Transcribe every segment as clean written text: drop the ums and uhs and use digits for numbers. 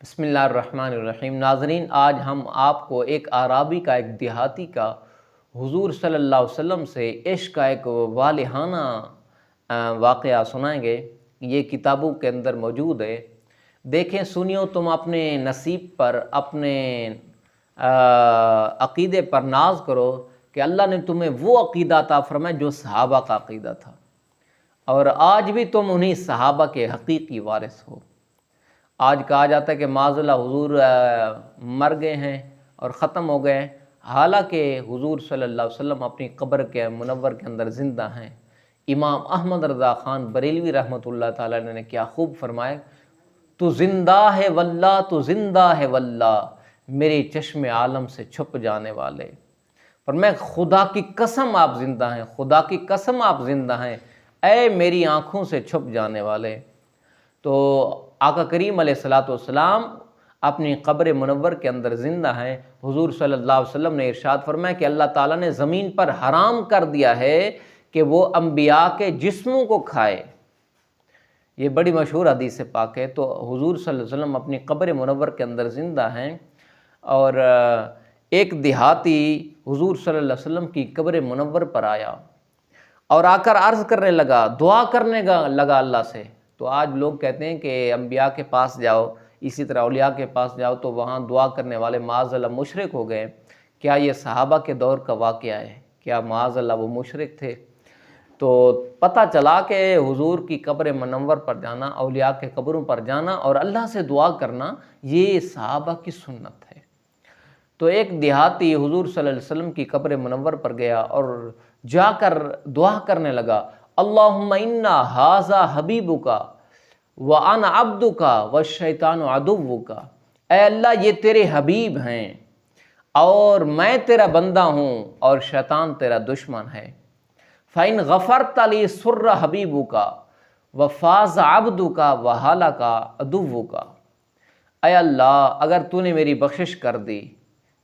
بسم اللہ الرحمن الرحیم۔ ناظرین، آج ہم آپ کو ایک عرابی کا، ایک دیہاتی کا حضور صلی اللہ علیہ وسلم سے عشق کا ایک والہانہ واقعہ سنائیں گے۔ یہ کتابوں کے اندر موجود ہے۔ دیکھیں، سنیو تم اپنے نصیب پر، اپنے عقیدے پر ناز کرو کہ اللہ نے تمہیں وہ عقیدہ عطا فرمایا جو صحابہ کا عقیدہ تھا، اور آج بھی تم انہی صحابہ کے حقیقی وارث ہو۔ آج کہا جاتا ہے کہ معاذ اللہ حضور مر گئے ہیں اور ختم ہو گئے ہیں، حالانکہ حضور صلی اللہ علیہ وسلم اپنی قبر کے منور کے اندر زندہ ہیں۔ امام احمد رضا خان بریلوی رحمۃ اللہ تعالیٰ نے کیا خوب فرمایا، تو زندہ ہے واللہ، تو زندہ ہے واللہ، میرے چشم عالم سے چھپ جانے والے۔ پر میں خدا کی قسم آپ زندہ ہیں، خدا کی قسم آپ زندہ ہیں، اے میری آنکھوں سے چھپ جانے والے۔ تو آقا کریم علیہ السلام اپنی قبر منور کے اندر زندہ ہیں۔ حضور صلی اللہ علیہ وسلم نے ارشاد فرمایا کہ اللہ تعالیٰ نے زمین پر حرام کر دیا ہے کہ وہ انبیاء کے جسموں کو کھائے۔ یہ بڑی مشہور حدیث پاک ہے۔ تو حضور صلی اللہ علیہ وسلم اپنی قبر منور کے اندر زندہ ہیں، اور ایک دیہاتی حضور صلی اللہ علیہ وسلم کی قبر منور پر آیا اور آ کر عرض کرنے لگا، دعا کرنے لگا اللہ سے۔ تو آج لوگ کہتے ہیں کہ انبیاء کے پاس جاؤ، اسی طرح اولیاء کے پاس جاؤ تو وہاں دعا کرنے والے معاذ اللہ مشرک ہو گئے۔ کیا یہ صحابہ کے دور کا واقعہ ہے؟ کیا معاذ اللہ وہ مشرک تھے؟ تو پتہ چلا کہ حضور کی قبر منور پر جانا، اولیاء کے قبروں پر جانا اور اللہ سے دعا کرنا، یہ صحابہ کی سنت ہے۔ تو ایک دیہاتی حضور صلی اللہ علیہ وسلم کی قبر منور پر گیا اور جا کر دعا کرنے لگا، اللہم انا ھذا حبیبک وانا عبدک والشیطان عدوک۔ اے اللہ، یہ تیرے حبیب ہیں اور میں تیرا بندہ ہوں اور شیطان تیرا دشمن ہے۔ فإن غفرت لی سر حبیبک وفاز عبدک وہلک عدوک۔ اے اللہ، اگر تو نے میری بخشش کر دی،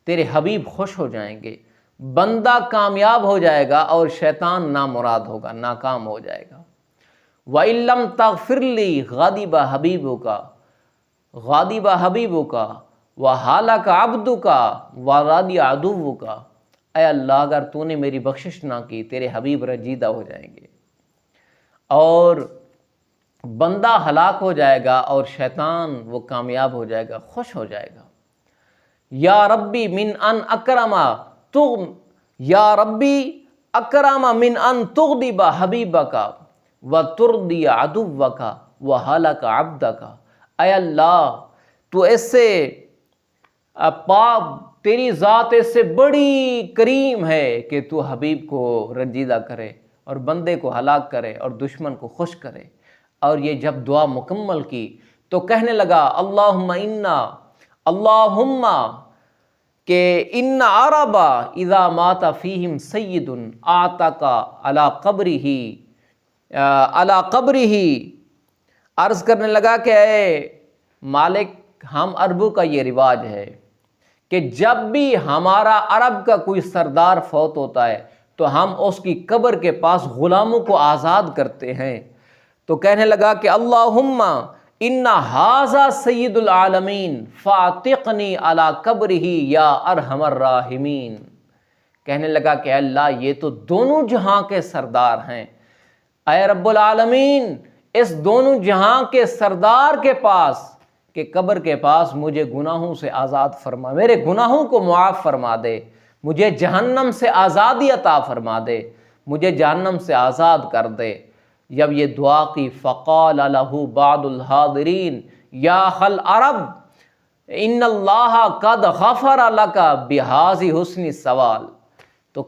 تیرے حبیب خوش ہو جائیں گے، بندہ کامیاب ہو جائے گا اور شیطان نامراد ہوگا، ناکام ہو جائے گا۔ وَإِن لَّمْ تَغْفِرْ لِي غَضِبَ حَبِيبُكَ غَضِبَ حَبِيبُكَ وَهَلَكَ عَبْدُكَ وَرَضِيَ عَدُوُّكَ۔ اے اللہ، اگر تو نے میری بخشش نہ کی، تیرے حبیب رنجیدہ ہو جائیں گے اور بندہ ہلاک ہو جائے گا اور شیطان وہ کامیاب ہو جائے گا، خوش ہو جائے گا۔ یا ربی من ان اکرم یا ربی اکرم من ان تغضب حبیبک وترضی عدوک وہلک عبدک۔ اے اللہ، تو اس سے تیری ذات اس سے بڑی کریم ہے کہ تو حبیب کو رنجیدہ کرے اور بندے کو ہلاک کرے اور دشمن کو خوش کرے۔ اور یہ جب دعا مکمل کی تو کہنے لگا، اللہم کہ ان عرب اذا مات فیہم سید اعتق علی قبرہ۔ عرض کرنے لگا کہ اے مالک، ہم عربوں کا یہ رواج ہے کہ جب بھی ہمارا عرب کا کوئی سردار فوت ہوتا ہے تو ہم اس کی قبر کے پاس غلاموں کو آزاد کرتے ہیں۔ تو کہنے لگا کہ اللہم ان ھذا سید العالمین فاعتقنی علی قبرہ یا ارحم الراحمین۔ کہنے لگا کہ اللہ، یہ تو دونوں جہاں کے سردار ہیں، اے رب العالمین، اس دونوں جہاں کے سردار کے پاس کہ قبر کے پاس مجھے گناہوں سے آزاد فرما، میرے گناہوں کو معاف فرما دے، مجھے جہنم سے آزادی عطا فرما دے، مجھے جہنم سے آزاد کر دے۔ جب یہ دعا کی، فقال لہ بعض الحاضرین یا خل عرب ان اللہ قد غفر لک بہذا حسن سوال۔ تو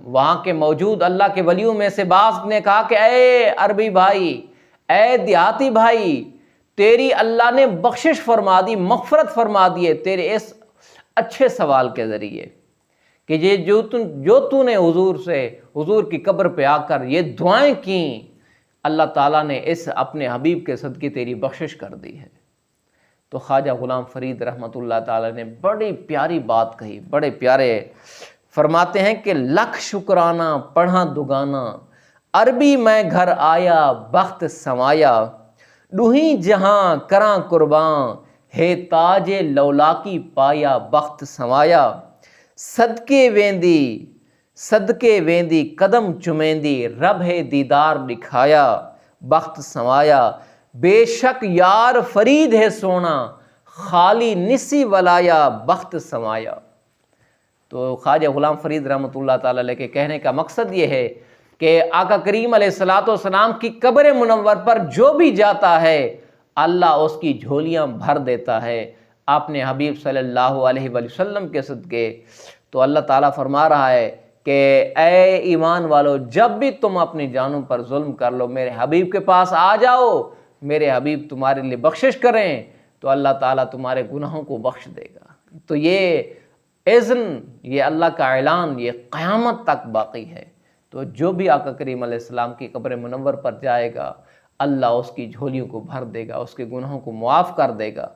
وہاں کے موجود اللہ کے ولیوں میں سے بعض نے کہا کہ اے عربی بھائی، اے دیہاتی بھائی، تیری اللہ نے بخشش فرما دی، مغفرت فرما دی ہے تیرے اس اچھے سوال کے ذریعے کہ یہ جو تو نے حضور کی قبر پہ آ کر یہ دعائیں کیں، اللہ تعالیٰ نے اس اپنے حبیب کے صدقے تیری بخشش کر دی ہے۔ تو خواجہ غلام فرید رحمۃ اللہ تعالیٰ نے بڑی پیاری بات کہی، بڑے پیارے فرماتے ہیں کہ لکھ شکرانہ پڑھا دگانا، عربی میں گھر آیا بخت سمایا، ڈوہیں جہاں کراں قرباں، ہے تاج لولاکی پایا بخت سمایا، صدقے ویندی قدم چمیندی، رب ہے دیدار دکھایا بخت سمایا، بے شک یار فرید ہے سونا، خالی نسی ولایا بخت سمایا۔ تو خواجہ غلام فرید رحمۃ اللہ تعالیٰ علیہ کے کہنے کا مقصد یہ ہے کہ آقا کریم علیہ الصلوۃ والسلام کی قبر منور پر جو بھی جاتا ہے اللہ اس کی جھولیاں بھر دیتا ہے اپنے حبیب صلی اللہ علیہ وآلہ وسلم کے صدقے۔ تو اللہ تعالیٰ فرما رہا ہے کہ اے ایمان والو، جب بھی تم اپنی جانوں پر ظلم کر لو میرے حبیب کے پاس آ جاؤ، میرے حبیب تمہارے لیے بخشش کریں تو اللہ تعالیٰ تمہارے گناہوں کو بخش دے گا۔ تو یہ اذن، یہ اللہ کا اعلان، یہ قیامت تک باقی ہے۔ تو جو بھی آقا کریم علیہ السلام کی قبر منور پر جائے گا اللہ اس کی جھولیوں کو بھر دے گا، اس کے گناہوں کو معاف کر دے گا۔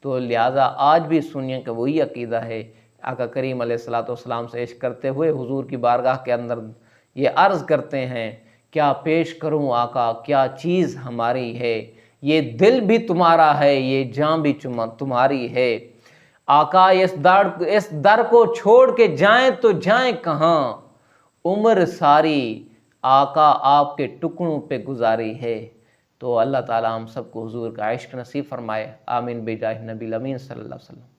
تو لہٰذا آج بھی سنیے کہ وہی عقیدہ ہے، آقا کریم علیہ الصلوۃ والسلام سے عشق کرتے ہوئے حضور کی بارگاہ کے اندر یہ عرض کرتے ہیں، کیا پیش کروں آقا کیا چیز ہماری ہے، یہ دل بھی تمہارا ہے یہ جان بھی تمہاری ہے، آقا اس در کو چھوڑ کے جائیں تو جائیں کہاں، عمر ساری آقا آپ کے ٹکڑوں پہ گزاری ہے۔ تو اللہ تعالیٰ ہم سب کو حضور کا عشق نصیب فرمائے، آمین بجاہ نبی الامین صلی اللہ علیہ وسلم۔